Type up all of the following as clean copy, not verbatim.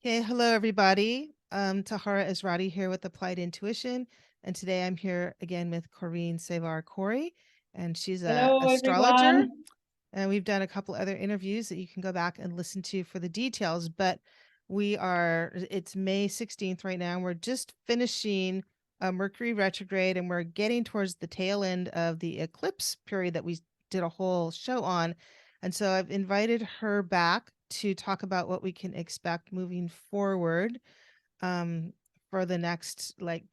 Okay, hello everybody. Tahara Ezrahti here with Applied Intuition, and today I'm here again with Corinne Cevaer-Corey, and she's a Hello, astrologer. everyone. And we've done a couple other interviews that you can go back and listen to for the details. But it's May 16th right now. And we're just finishing Mercury retrograde, and we're getting towards the tail end of the eclipse period that we did a whole show on. And so I've invited her back to talk about what we can expect moving forward um, for the next, like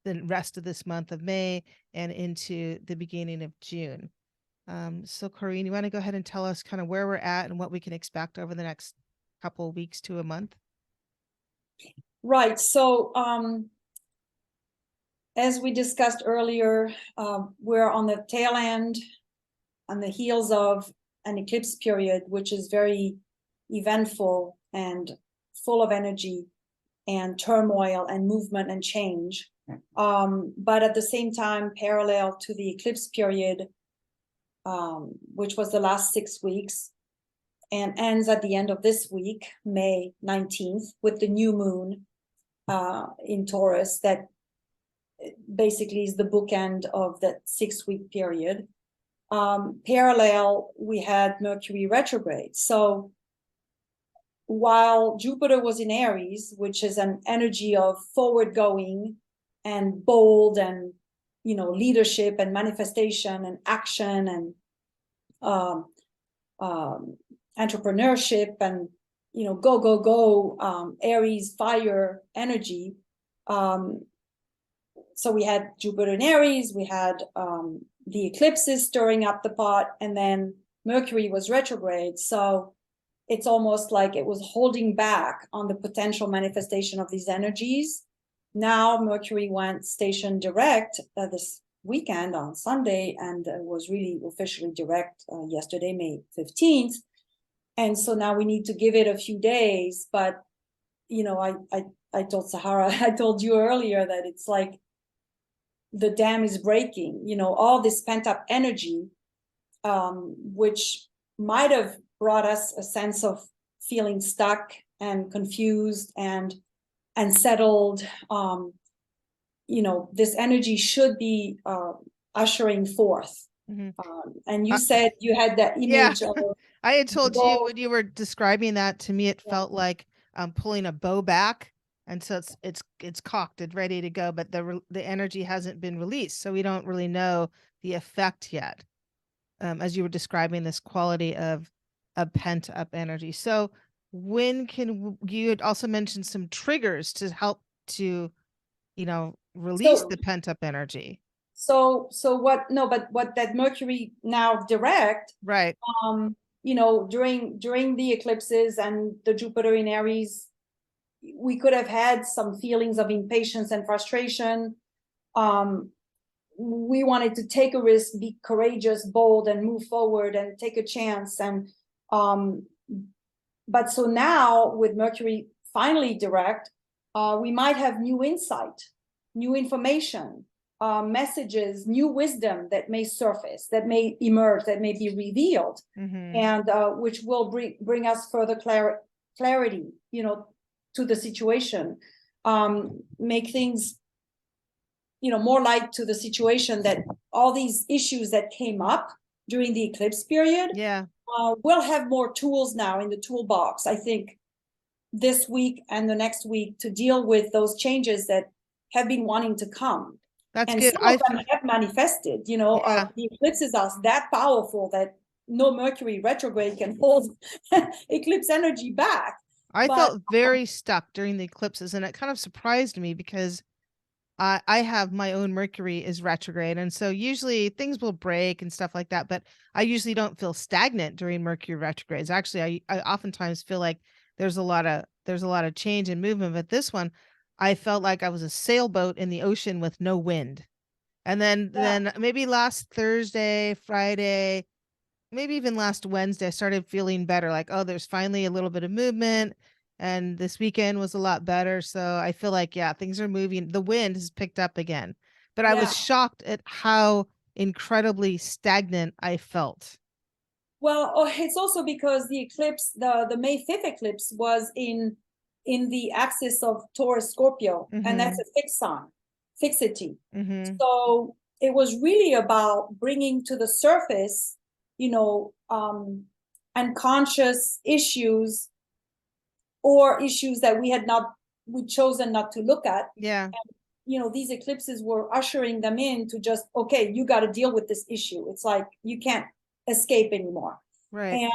the rest of this month of May and into the beginning of June. So Corinne, you want to go ahead and tell us kind of where we're at and what we can expect over the next couple of weeks to a month? Right. So, as we discussed earlier, we're on the tail end, on the heels of an eclipse period, which is very eventful and full of energy and turmoil and movement and change. But at the same time, parallel to the eclipse period, which was the last 6 weeks, and ends at the end of this week, May 19th, with the new moon in Taurus that basically is the bookend of that 6 week period. Parallel, we had Mercury retrograde. So while Jupiter was in Aries, which is an energy of forward going and bold and, leadership and manifestation and action and entrepreneurship and, go, go, go, Aries fire energy. So we had Jupiter in Aries, we had the eclipses stirring up the pot, and then Mercury was retrograde. So it's almost like it was holding back on the potential manifestation of these energies. Now Mercury went station direct this weekend on Sunday, and was really officially direct yesterday, May 15th. And so now we need to give it a few days. But, I told Sahara, I told you earlier that it's like the dam is breaking, all this pent up energy, which might have brought us a sense of feeling stuck and confused and settled. This energy should be ushering forth. And you said you had that Yeah, image of I had the told you bow. when you were describing that to me, it Yeah. felt like pulling a bow back, and so it's cocked and ready to go, but the energy hasn't been released, so we don't really know the effect yet. As you were describing this quality of a pent up energy. So when can you had also mentioned some triggers to help to, release So the pent up energy? so what? No, but what that Mercury now direct, Right. during the eclipses and the Jupiter in Aries, we could have had some feelings of impatience and frustration. We wanted to take a risk, be courageous, bold, and move forward and take a chance. And but so now with Mercury finally direct, we might have new insight, new information, messages, new wisdom that may surface, that may emerge, that may be revealed, and which will bring us further clarity, to the situation, make things, more light to the situation, that all these issues that came up during the eclipse period, Yeah. we'll have more tools now in the toolbox, I think, this week and the next week to deal with those changes that have been wanting to come. That's And good. some of them have manifested. Yeah. The eclipses are that powerful that no Mercury retrograde can hold eclipse energy back. I But felt very stuck during the eclipses, and it kind of surprised me because I have my own Mercury is retrograde, and so usually things will break and stuff like that, but I usually don't feel stagnant during Mercury retrogrades. Actually, I oftentimes feel like there's a lot of change and movement, but this one I felt like I was a sailboat in the ocean with no wind. And then yeah, then maybe last Thursday, Friday, maybe even last Wednesday, I started feeling better. Like, oh, there's finally a little bit of movement. And this weekend was a lot better. So I feel like, yeah, things are moving. The wind has picked up again. But I was yeah. shocked at how incredibly stagnant I felt. Well, it's also because the eclipse, the May 5th eclipse was in in the axis of Taurus Scorpio, and that's a fixed sign, fixity. So it was really about bringing to the surface, unconscious issues or issues that we'd chosen not to look at. Yeah. And, these eclipses were ushering them in to just, okay, you got to deal with this issue. It's like you can't escape anymore. Right. And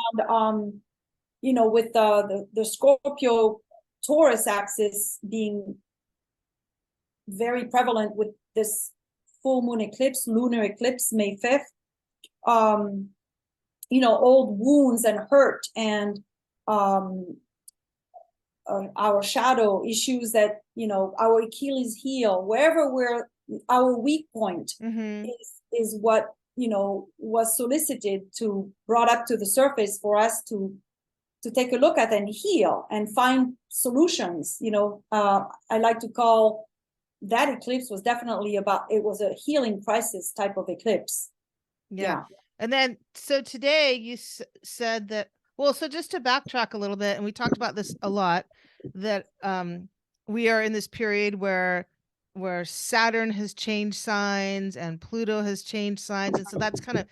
with the Scorpio Taurus axis being very prevalent with this full moon eclipse, lunar eclipse, May 5th, old wounds and hurt and our shadow issues that, our Achilles heel, wherever our weak point is what, was solicited brought up to the surface for us to take a look at and heal and find solutions. I like to call that eclipse was definitely it was a healing crisis type of eclipse. Yeah. And then, so today you said that, well, so just to backtrack a little bit, and we talked about this a lot, that we are in this period where Saturn has changed signs and Pluto has changed signs. And so that's kind of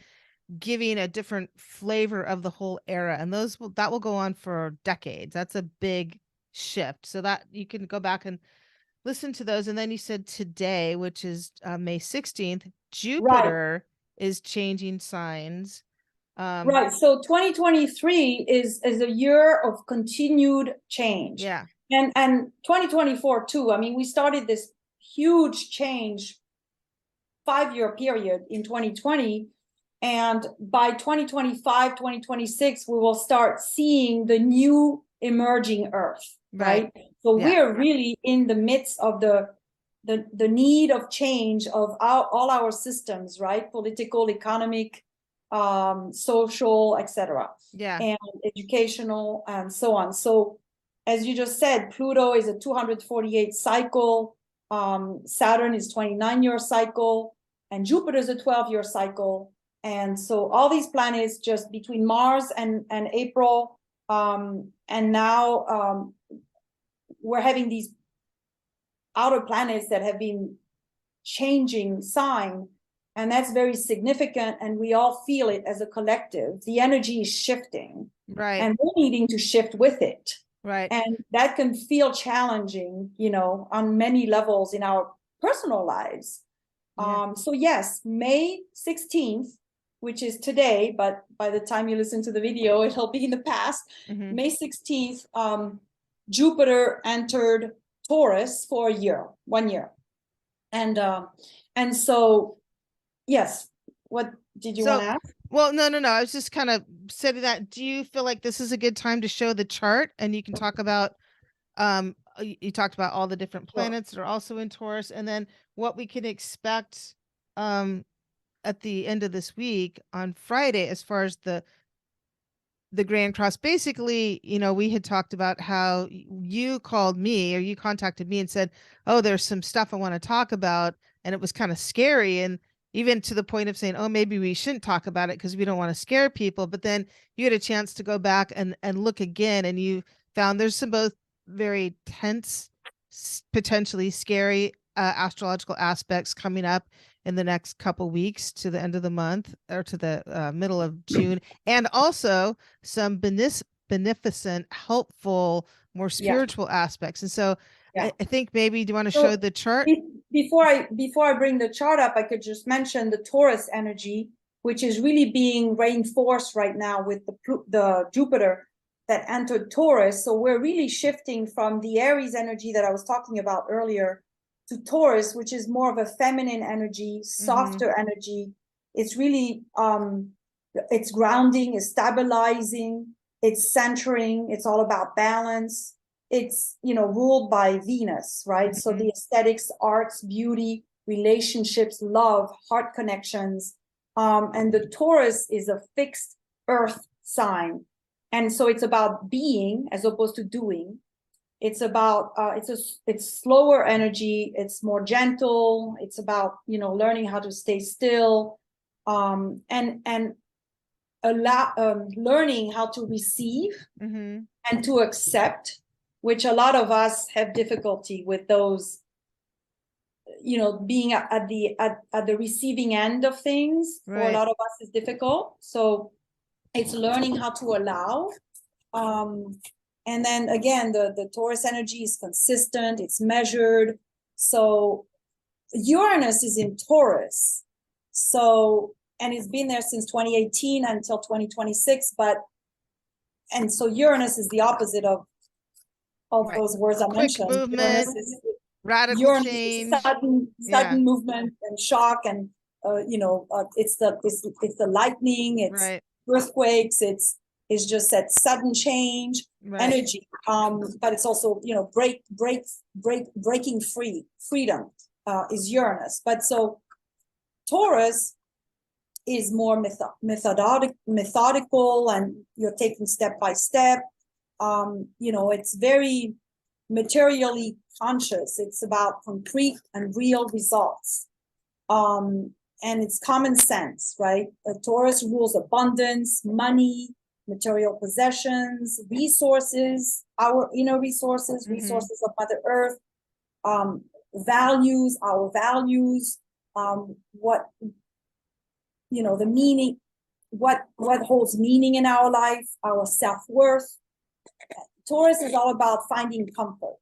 giving a different flavor of the whole era. And that will go on for decades. That's a big shift. So that you can go back and listen to those. And then you said today, which is May 16th, Jupiter is changing signs. Right. So 2023 is a year of continued change. Yeah. And 2024 too. I mean, we started this huge change 5-year period in 2020. And by 2025, 2026, we will start seeing the new emerging Earth. Right. So we're really in the midst of the need of change of all our systems, right? Political, economic, social, etc. Yeah. And educational and so on. So as you just said, Pluto is a 248 cycle, Saturn is 29-year cycle, and Jupiter is a 12-year cycle. And so all these planets just between Mars and April, and now we're having these outer planets that have been changing sign, and that's very significant, and we all feel it as a collective. The energy is shifting, right, and we're needing to shift with it, right, and that can feel challenging, on many levels in our personal lives. So yes, May 16th, which is today, but by the time you listen to the video it'll be in the past. May 16th, Jupiter entered Taurus for 1 year. And so, yes, what did you want to ask? Well, no. I was just kind of saying that. Do you feel like this is a good time to show the chart and you can talk about, you talked about all the different planets that are also in Taurus, and then what we can expect at the end of this week on Friday, as far as the Grand Cross. Basically, we had talked about how you called me, or you contacted me and said, oh, there's some stuff I want to talk about. And it was kind of scary. And even to the point of saying, oh, maybe we shouldn't talk about it because we don't want to scare people. But then you had a chance to go back and look again, and you found there's some both very tense, potentially scary astrological aspects coming up in the next couple weeks to the end of the month, or to the middle of June, and also some beneficent, helpful, more spiritual aspects. And so I think maybe, do you want to show the chart? Before I bring the chart up, I could just mention the Taurus energy, which is really being reinforced right now with the Jupiter that entered Taurus. So we're really shifting from the Aries energy that I was talking about earlier to Taurus, which is more of a feminine energy, softer energy. It's really, it's grounding, it's stabilizing, it's centering, it's all about balance. It's, ruled by Venus, right? So the aesthetics, arts, beauty, relationships, love, heart connections. And the Taurus is a fixed earth sign. And so it's about being as opposed to doing. It's about, it's slower energy. It's more gentle. It's about, learning how to stay still, and learning how to receive and to accept which a lot of us have difficulty with those, being at the receiving end of things. For a Right. lot of us is difficult. So it's learning how to allow. And then again, the Taurus energy is consistent, it's measured. So Uranus is in Taurus. So, and it's been there since 2018 until 2026, and so Uranus is the opposite of Right. those words I Quick mentioned. movement, radical Uranus change. is sudden movement and shock, and it's the lightning, it's Right. earthquakes, it's just that sudden change energy. But it's also breaking freedom is Uranus. But so Taurus is more methodical, and you're taking step by step. It's very materially conscious. It's about concrete and real results. And it's common sense, right? Taurus rules abundance, money, material possessions, resources, our inner resources, resources of Mother Earth, values, our values, what the meaning, what holds meaning in our life, our self-worth. Taurus is all about finding comfort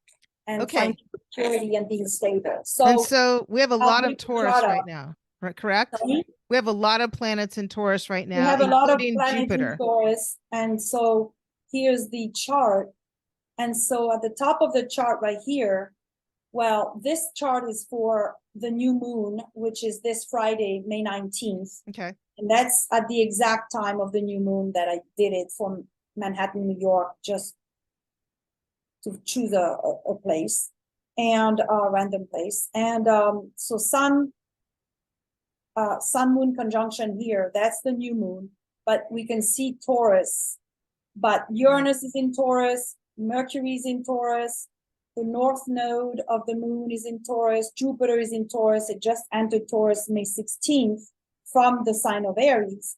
and finding security and being stable. So we have a lot of Taurus right now, right? Correct? Sorry? We have a lot of planets in Taurus right now, We have a lot of including planets Jupiter. in Taurus. And so here's the chart. And so at the top of the chart right here, well, this chart is for the new moon, which is this Friday, May 19th. Okay. And that's at the exact time of the new moon that I did it from Manhattan, New York, just to choose a place and a random place. And so sun moon conjunction here, that's the new moon, but we can see Taurus, but Uranus is in Taurus, Mercury is in Taurus, the north node of the moon is in Taurus, Jupiter is in Taurus. It just entered Taurus May 16th from the sign of Aries.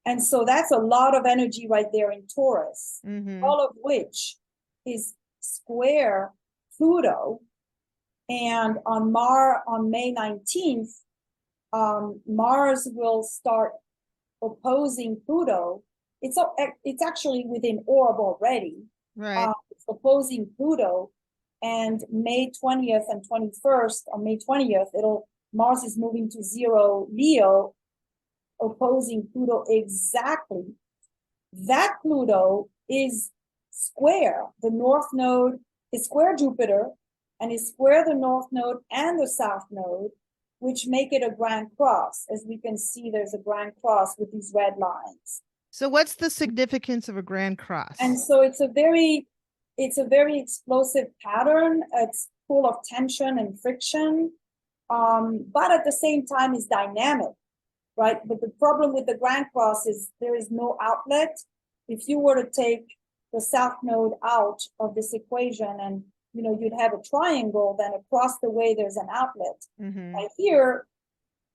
And so that's a lot of energy right there in Taurus, all of which is square Pluto. And on May 19th, Mars will start opposing Pluto. It's actually within orb already. Right. It's opposing Pluto. And May 20th and 21st, on May 20th, Mars is moving to 0 Leo, opposing Pluto exactly. That Pluto is square. The north node is square Jupiter, and is square the north node and the south node, which make it a grand cross. As we can see, there's a grand cross with these red lines. So what's the significance of a grand cross? And so it's a very explosive pattern. It's full of tension and friction, but at the same time is dynamic, right? But the problem with the grand cross is there is no outlet. If you were to take the south node out of this equation, and you'd have a triangle, then across the way there's an outlet. Right here,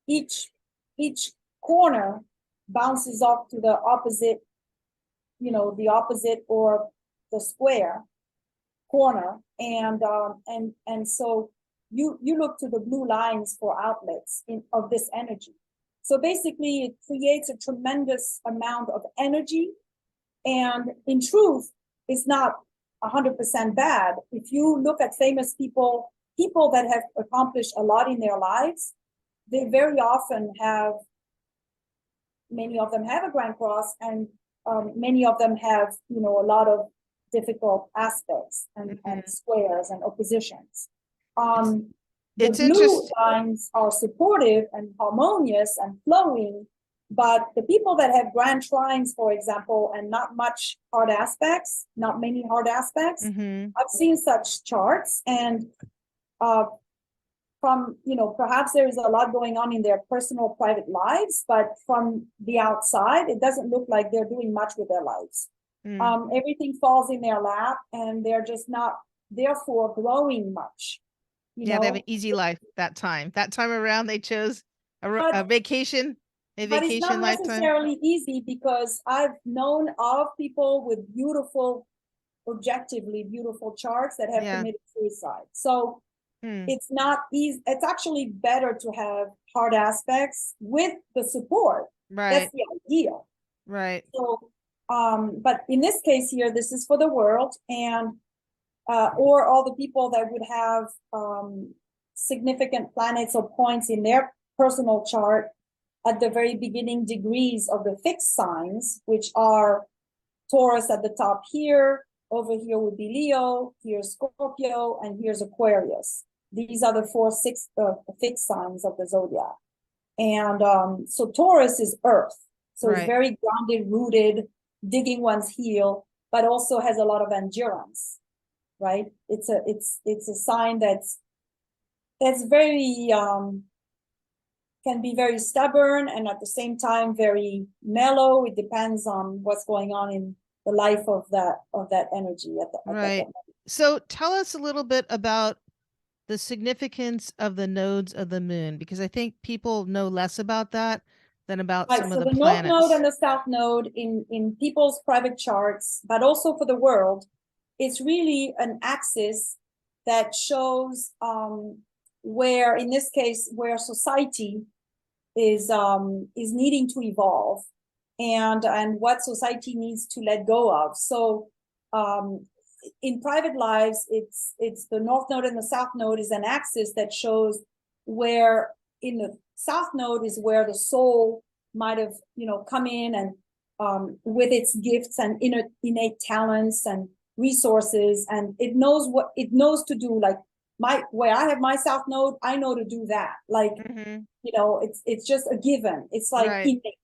each corner bounces off to the opposite, the opposite or the square corner, and so you look to the blue lines for outlets of this energy. So basically, it creates a tremendous amount of energy, and in truth, it's not 100% bad. If you look at famous people that have accomplished a lot in their lives, they very often many of them have a grand cross, and many of them have a lot of difficult aspects and squares and oppositions. The blue lines are supportive and harmonious and flowing, but the people that have grand trines, for example, and not many hard aspects, I've seen such charts, and from, perhaps there is a lot going on in their personal private lives, but from the outside, it doesn't look like they're doing much with their lives. Everything falls in their lap, and they're just not, therefore, growing much. They have an easy life that time. That time around, they chose a vacation, but it's not necessarily easy, because I've known of people with beautiful objectively beautiful charts that have Yeah. committed suicide. So Hmm. it's not easy. It's actually better to have hard aspects with the support. That's Right. the idea. Right. So, but in this case here, this is for the world, and or all the people that would have significant planets or points in their personal chart at the very beginning degrees of the fixed signs, which are Taurus at the top here. Over here would be Leo, here's Scorpio, and here's Aquarius. These are the fixed signs of the zodiac. And so Taurus is Earth. So it's Right. very grounded, rooted, digging one's heel, but also has a lot of endurance, right? It's a sign that's very can be very stubborn and at the same time very mellow. It depends on what's going on in the life of that energy at that Right. moment. So tell us a little bit about the significance of the nodes of the moon, because I think people know less about that than about Right, some of so the the North Node planets. and the South Node in people's private charts, but also for the world, it's really an axis that shows where, in this case, where society is needing to evolve, and what society needs to let go of. So in private lives, it's the North Node and the South Node is an axis that shows where in the South Node is where the soul might have, come in and with its gifts and innate talents and resources, and it knows what it knows to do. Like where I have my South Node, I know to do that. Like, it's just a given. It's like Right. innate.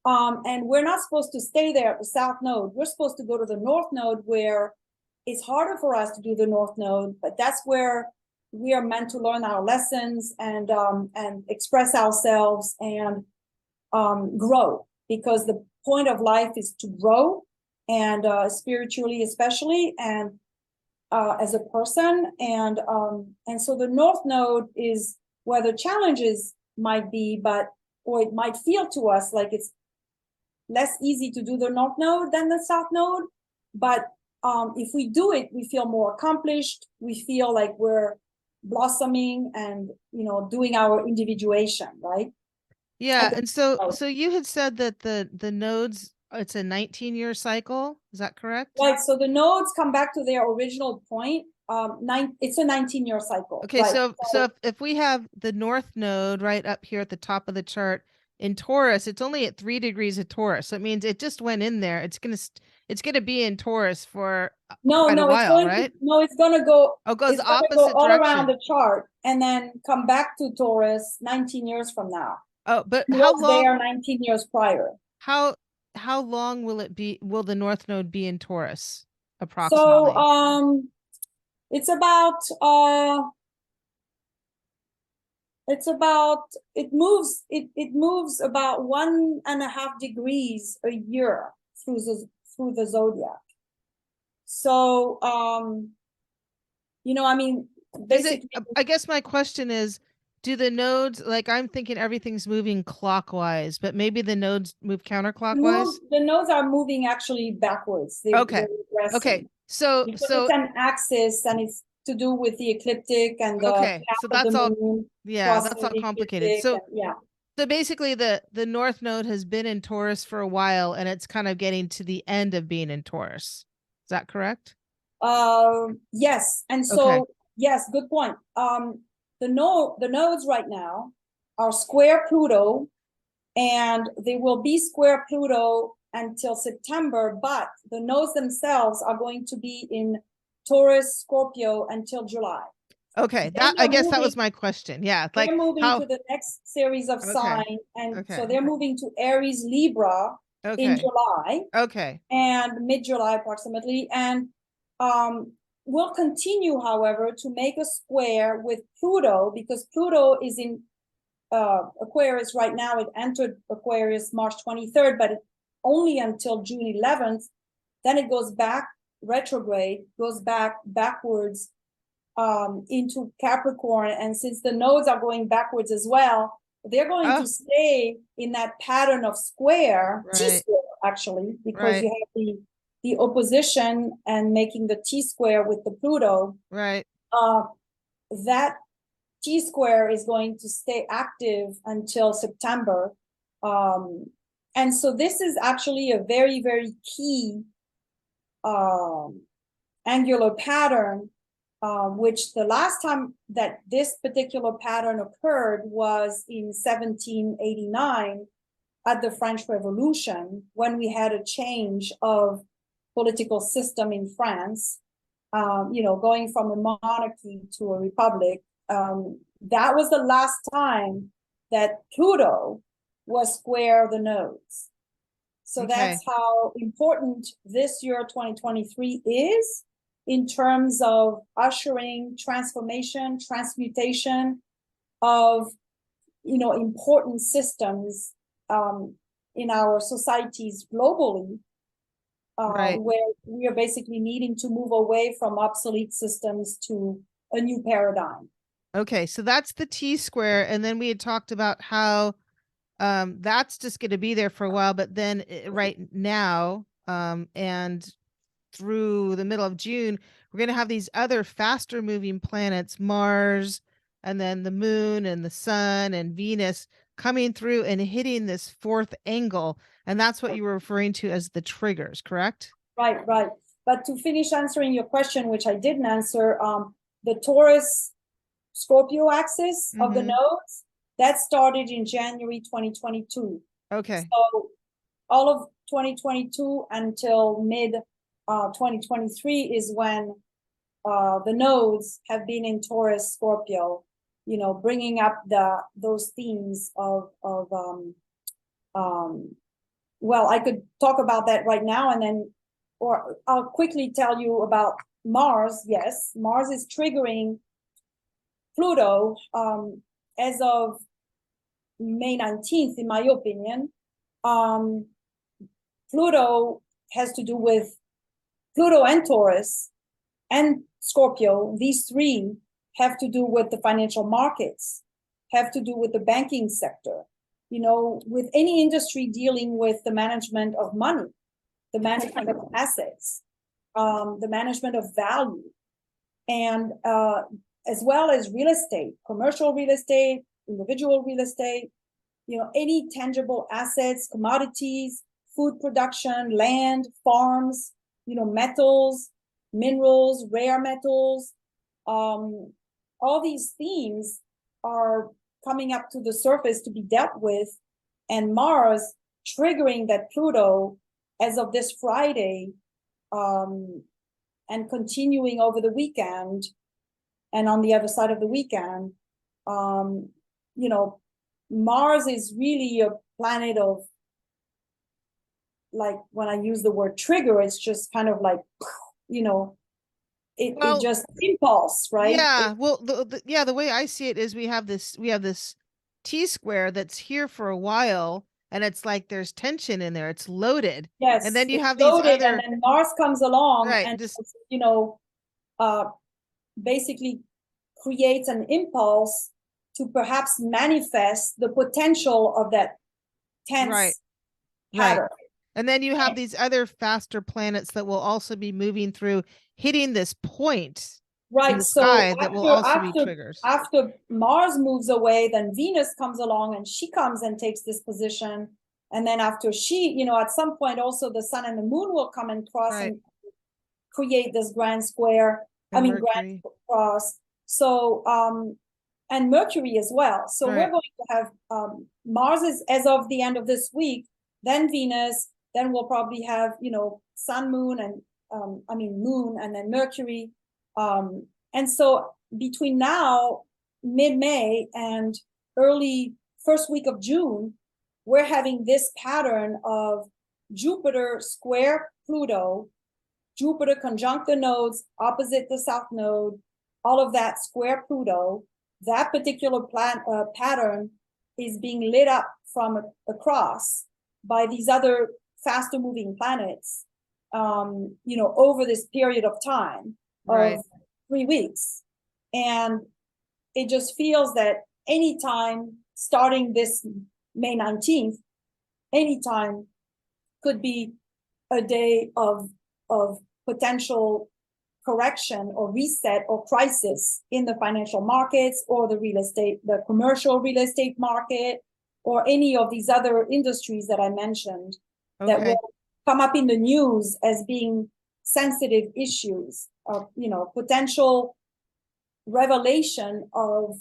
And we're not supposed to stay there at the South Node. We're supposed to go to the North Node, where it's harder for us to do the North Node, but that's where we are meant to learn our lessons and express ourselves and grow, because the point of life is to grow, and spiritually especially, and as a person. And so the North Node is where the challenges might be, or it might feel to us like it's less easy to do the North Node than the South Node. But if we do it, we feel more accomplished. We feel like we're blossoming and, doing our individuation, right? Yeah. And so you had said that the nodes, it's a 19-year cycle. Is that correct? Right. So the nodes come back to their original point. It's a 19-year cycle. Okay, Right. so if we have the North Node right up here at the top of the chart in Taurus, it's only at 3 degrees of Taurus. So it means it just went in there. It's gonna be in Taurus for quite a while, right? It's gonna go. Oh, it goes It's gonna go opposite all around direction. the chart and then come back to Taurus 19 years from now. Oh, but It how was long? there 19 years prior. How long will it be? Will the North Node be in Taurus So approximately? it's about it moves about 1.5 degrees a year through the zodiac. So I mean, basically, I guess my question is, do the nodes, like, I'm thinking everything's moving clockwise, but maybe the nodes move counterclockwise? the nodes are moving actually backwards. Okay. They're Okay. regressing. So Because it's an axis and it's to do with the ecliptic and the okay. path So of the that's all, moon yeah, that's crossing all the complicated. ecliptic. So Yeah. so basically the North Node has been in Taurus for a while and it's kind of getting to the end of being in Taurus. Is that correct? Yes. And Okay. so, yes, good point. The nodes right now are square Pluto, and they will be square Pluto until September, but the nodes themselves are going to be in Taurus, Scorpio until July. Okay, Then I guess that moving- was my question. Yeah, like They're moving how to the next series of Okay. signs, and so Okay. they're moving to Aries, Libra in Okay. July Okay. and mid-July approximately, and will continue, however, to make a square with Pluto, because Pluto is in Aquarius right now. It entered Aquarius March 23rd, but only until June 11th. Then it goes back retrograde, goes backwards into Capricorn. And since the nodes are going backwards as well, they're going to stay in that pattern of square, Right. T-square, actually, because Right. you have the opposition and making the T-square with the Pluto, Right. that T-square is going to stay active until September. And so this is actually a very, very key angular pattern, which the last time that this particular pattern occurred was in 1789 at the French Revolution, when we had a change of political system in France, going from a monarchy to a republic. That was the last time that Pluto was square the nodes. So that's how important this year 2023 is in terms of ushering transformation, transmutation of important systems in our societies globally, where we are basically needing to move away from obsolete systems to a new paradigm. Okay, so that's the T-square, and then we had talked about how that's just going to be there for a while, but then right now and through the middle of June, we're going to have these other faster moving planets, Mars, and then the moon and the sun and Venus coming through and hitting this fourth angle. And that's what you were referring to as the triggers, correct? Right. But to finish answering your question, which I didn't answer, the Taurus Scorpio axis of the nodes, that started in January 2022. Okay. So all of 2022 until mid 2023 is when the nodes have been in Taurus Scorpio, bringing up those themes of well, I could talk about that right now, and then, or I'll quickly tell you about Mars. Yes, Mars is triggering Pluto as of May 19th, in my opinion. Pluto has to do with Pluto and Taurus and Scorpio. These three have to do with the financial markets, have to do with the banking sector, with any industry dealing with the management of money, the management of assets, the management of value, and as well as real estate, commercial real estate, individual real estate, any tangible assets, commodities, food production, land, farms, metals, minerals, rare metals. All these themes are coming up to the surface to be dealt with, and Mars triggering that Pluto as of this Friday, and continuing over the weekend. And on the other side of the weekend, Mars is really a planet of, like, when I use the word trigger, it's just kind of like, it just impulse, right? Yeah. The way I see it is we have this T-square that's here for a while, and it's like there's tension in there. It's loaded. Yes. And then you have loaded, these other, and then Mars comes along, right, and basically creates an impulse to perhaps manifest the potential of that tense pattern. And then you have these other faster planets that will also be moving through, hitting this point in the sky that will also be triggers. After Mars moves away, then Venus comes along, and she comes and takes this position. And then after she, at some point also the sun and the moon will come and cross and create this grand square. Grand cross. So, and Mercury as well. So we're going to have Mars is as of the end of this week, then Venus, then we'll probably have, sun, moon, and moon, and then Mercury. And so between now, mid-May, and early first week of June, we're having this pattern of Jupiter square Pluto, Jupiter conjunct the nodes, opposite the south node, all of that square Pluto. That particular pattern is being lit up from across by these other faster moving planets, over this period of time of 3 weeks. And it just feels that anytime starting this May 19th, anytime could be a day of of potential correction or reset or crisis in the financial markets or the real estate, the commercial real estate market, or any of these other industries that I mentioned that Okay. will come up in the news as being sensitive issues of, potential revelation of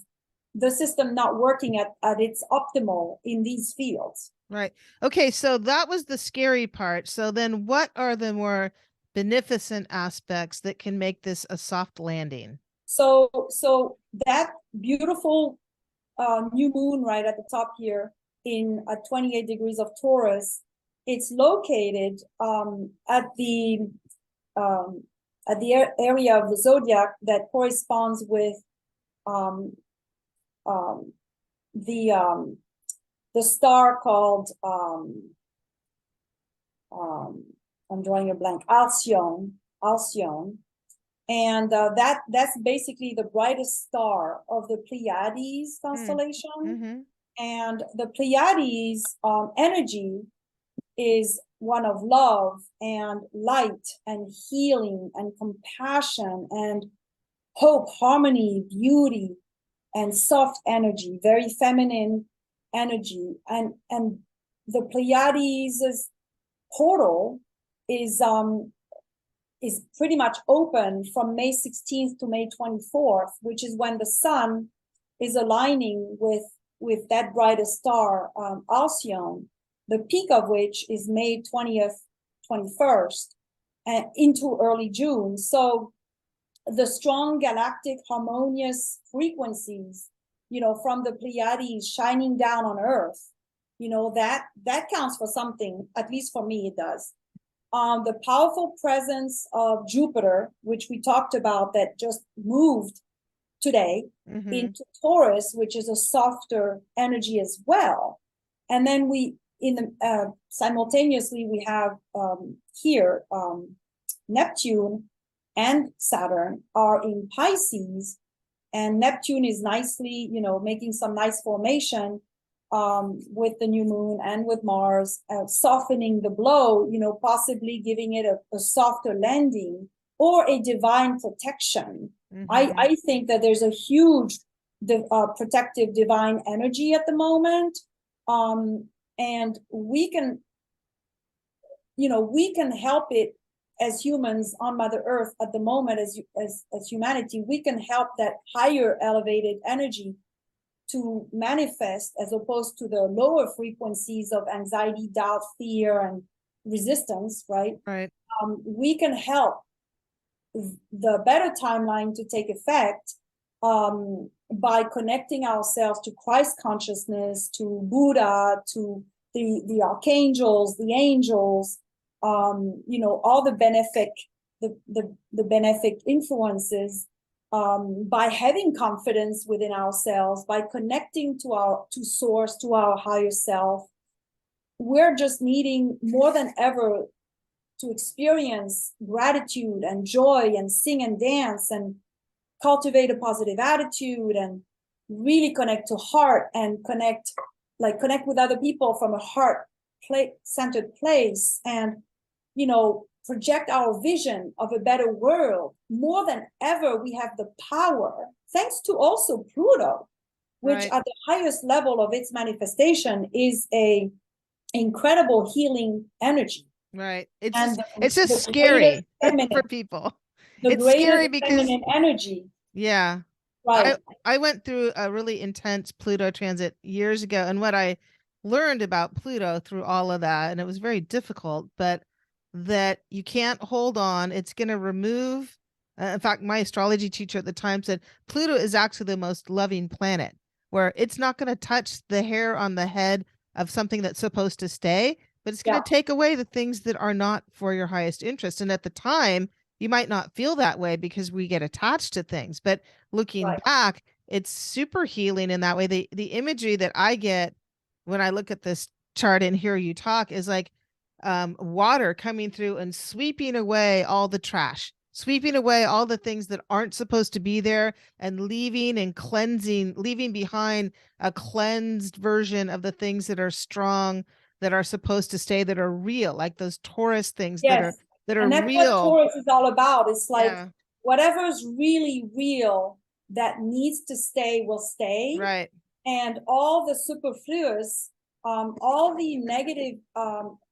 the system not working at its optimal in these fields. Right. Okay. So that was the scary part. So then what are the more beneficent aspects that can make this a soft landing? So that beautiful new moon right at the top here in 28 degrees of Taurus, it's located at the area of the zodiac that corresponds with the star called I'm drawing a blank, Alcyone, and that's basically the brightest star of the Pleiades constellation. Mm-hmm. And the Pleiades energy is one of love and light and healing and compassion and hope, harmony, beauty, and soft energy, very feminine energy. And the Pleiades' portal is pretty much open from May 16th to May 24th, which is when the sun is aligning with that brightest star, Alcyone, the peak of which is May 20th, 21st, and into early June. So the strong galactic harmonious frequencies, from the Pleiades shining down on Earth, that counts for something, at least for me, it does. The powerful presence of Jupiter, which we talked about, that just moved today into Taurus, which is a softer energy as well. And then simultaneously we have here Neptune and Saturn are in Pisces, and Neptune is nicely, making some nice formation with the new moon and with Mars, softening the blow, possibly giving it a softer landing or a divine protection. I think that there's a huge protective divine energy at the moment. And we can help it as humans on Mother Earth at the moment, as humanity. We can help that higher elevated energy to manifest, as opposed to the lower frequencies of anxiety, doubt, fear, and resistance, right? Right. We can help the better timeline to take effect by connecting ourselves to Christ consciousness, to Buddha, to the archangels, the angels, all the benefic influences, by having confidence within ourselves, by connecting to source, to our higher self. We're just needing more than ever to experience gratitude and joy and sing and dance and cultivate a positive attitude and really connect to heart and connect with other people from a heart-centered place, and project our vision of a better world. More than ever, we have the power, thanks to also Pluto, which at the highest level of its manifestation is a incredible healing energy. Right. It's just scary for people. It's scary because feminine energy. Yeah. Right. I went through a really intense Pluto transit years ago, and what I learned about Pluto through all of that, and it was very difficult, but that you can't hold on. It's going to remove. In fact, my astrology teacher at the time said Pluto is actually the most loving planet, where it's not going to touch the hair on the head of something that's supposed to stay, but it's going to take away the things that are not for your highest interest. And at the time, you might not feel that way because we get attached to things, but looking back, it's super healing in that way. The imagery that I get when I look at this chart and hear you talk is like water coming through and sweeping away all the trash, sweeping away all the things that aren't supposed to be there, and leaving behind a cleansed version of the things that are strong, that are supposed to stay, that are real, like those Taurus things that are that are And that's what real. Taurus is all about. It's like Yeah. whatever's really real that needs to stay will stay. Right. And all the superfluous, all the negative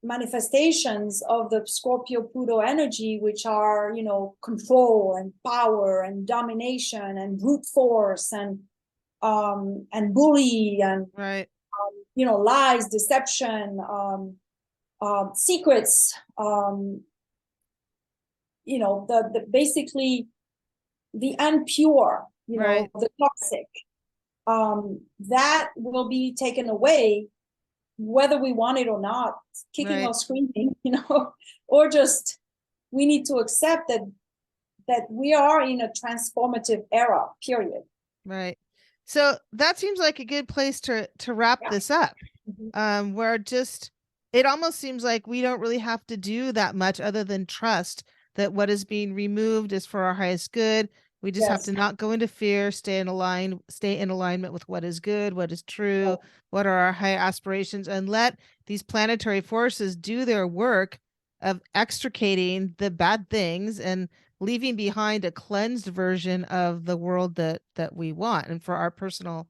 manifestations of the Scorpio Pluto energy, which are, you know, control and power and domination and brute force and bully and Right. you know, lies, deception, secrets, you know, the basically the unpure, you know, Right. the toxic, that will be taken away whether we want it or not, kicking Right. or screaming, you know, or just we need to accept that we are in a transformative era, period. Right. So that seems like a good place to wrap Yeah. this up. Mhm. Where just it almost seems like we don't really have to do that much other than trust that what is being removed is for our highest good. We just have Yes. to not go into fear, stay in alignment with what is good, what is true, what are our high aspirations, and let these planetary forces do their work of extricating the bad things and leaving behind a cleansed version of the world that we want and for our personal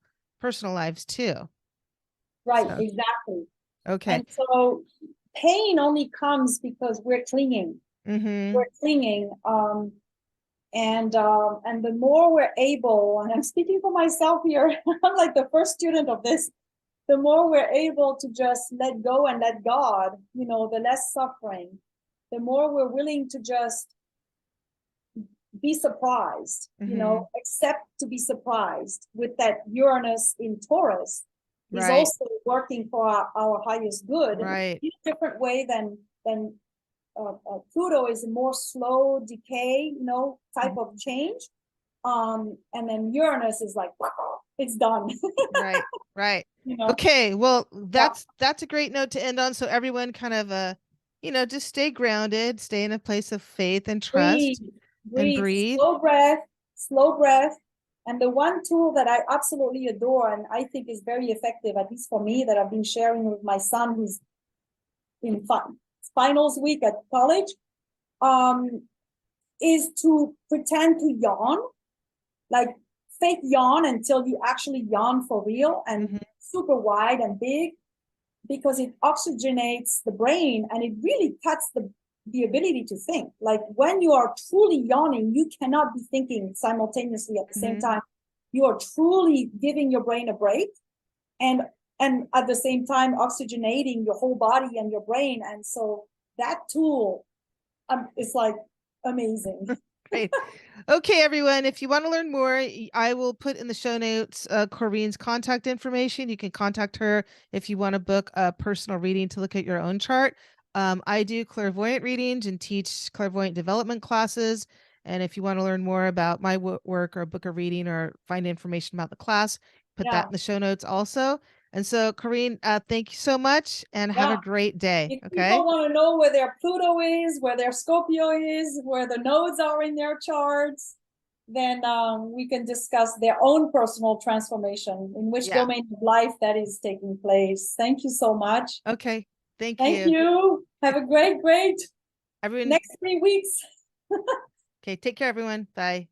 lives too. Right, So, exactly. okay. And so pain only comes because we're clinging. Mm-hmm. We're clinging. And the more we're able, and I'm speaking for myself here, I'm like the first student of this, the more we're able to just let go and let God, you know, the less suffering, the more we're willing to just be surprised, you Mm-hmm. know, accept to be surprised with that Uranus in Taurus is Right. also working for our highest good Right. in a different way than Pluto is a more slow decay, you know, type of change. And then Uranus is like, wow, it's done. Right. Right. You know, Okay. Well, yeah, that's a great note to end on. So everyone kind of just stay grounded, stay in a place of faith and breathe, trust and breathe, breathe. slow breath, slow breath. And the one tool that I absolutely adore and I think is very effective, at least for me, that I've been sharing with my son who's in finals week at college, um, is to pretend to yawn, like fake yawn until you actually yawn for real and Mm-hmm. super wide and big, because it oxygenates the brain and it really cuts the ability to think. Like when you are truly yawning, you cannot be thinking simultaneously at the same Mm-hmm. time. You are truly giving your brain a break and and at the same time oxygenating your whole body and your brain. And so that tool is like amazing. Great. Okay, everyone. If you want to learn more, I will put in the show notes Corinne's contact information. You can contact her if you want to book a personal reading to look at your own chart. I do clairvoyant readings and teach clairvoyant development classes. And if you want to learn more about my work or book a reading or find information about the class, put that Yeah, in the show notes also. And so, Corinne, thank you so much and have a yeah. great day. If Okay. people want to know where their Pluto is, where their Scorpio is, where the nodes are in their charts, then we can discuss their own personal transformation, in which Yeah. domain of life that is taking place. Thank you so much. Okay. Thank Thank you. you. Have a great Everyone, next 3 weeks. okay, take care, everyone. Bye.